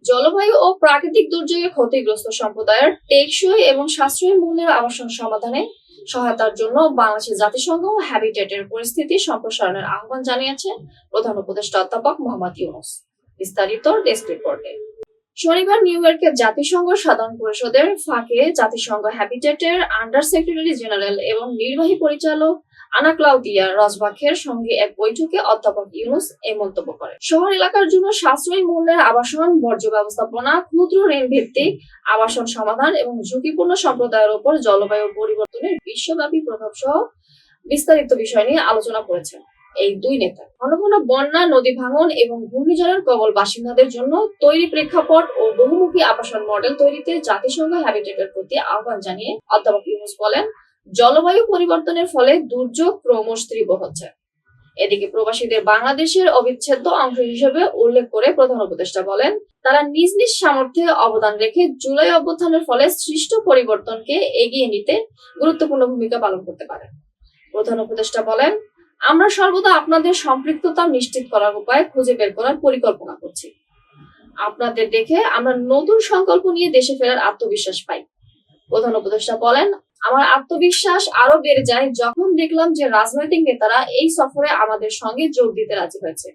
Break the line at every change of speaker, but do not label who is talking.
জলবায়ু ও প্রাকৃতিক দুর্যোগে ক্ষতিগ্রস্ত সম্প্রদায়ের টেকসই এবং সাশ্রয়ী মূল্যের আবাসন সমাধানে সহায়তার জন্য বাংলাদেশের জাতিসংঘ হ্যাবিটেটের পরিস্থিতি সম্প্রসারণের আহ্বান জানিয়েছে প্রধান উপদেষ্টা অধ্যাপক মোহাম্মদ ইউনূস। বিস্তারিত ডেস্ক রিপোর্টে। শনিবার নিউ ইয়র্কের জাতিসংঘ সাধারণ পরিষদের ফাঁকে জাতিসংঘ হ্যাবিটেটের আন্ডার সেক্রেটারি জেনারেল এবং নির্বাহী পরিচালক আনা ক্লাউদিয়া রসবাখের সঙ্গে এক বৈঠকে অধ্যাপক ইউনূস এই মন্তব্য করেন। শহর এলাকার জন্য সাশ্রয়ী মূল্যের আবাসন, বর্জ্য ব্যবস্থাপনা, ক্ষুদ্র ঋণ ভিত্তিক আবাসন সমাধান এবং ঝুঁকিপূর্ণ সম্প্রদায়ের উপর জলবায়ু পরিবর্তনের বিশ্বব্যাপী প্রভাব সহ বিস্তারিত বিষয় নিয়ে আলোচনা করেছেন এই দুই নেতা। ঘন ঘন বন্যা, নদী ভাঙন এবং ঘূর্ণিঝড়ের কবল বাসিন্দাদের জন্য তৈরি প্রেক্ষাপট ও বহুমুখী আবাসন মডেল তৈরিতে জাতিসংঘ হ্যাবিটেটের প্রতি আহ্বান জানিয়ে অধ্যাপক ইউনূস বলেন, জলবায়ু পরিবর্তনের ফলে দুর্যোগ ক্রমশ তীব্র হচ্ছে। এদিকে প্রবাসীদের বাংলাদেশের অবিচ্ছেদ্য অংশ হিসেবে উল্লেখ করে প্রধান উপদেষ্টা বলেন, তারা নিজ নিজ সামর্থ্যে অবদান রেখে জুলাই অভ্যুত্থানের ফলে সৃষ্ট পরিবর্তনকে এগিয়ে নিতে গুরুত্বপূর্ণ ভূমিকা পালন করতে পারে। প্রধান উপদেষ্টা বলেন, আমরা সর্বদা আপনাদের সম্পৃক্ততা নিশ্চিত করার উপায় খুঁজে বের করার পরিকল্পনা করছি। আপনাদের দেখে আমরা নতুন সংকল্প নিয়ে দেশে ফেরার আত্মবিশ্বাস পাই। প্রধান উপদেষ্টা বলেন, আমার আত্মবিশ্বাস আরো বেড়ে যায় যখন দেখলাম যে রাজনৈতিক নেতারা এই সফরে আমাদের সঙ্গে যোগ দিতে রাজি হয়েছে।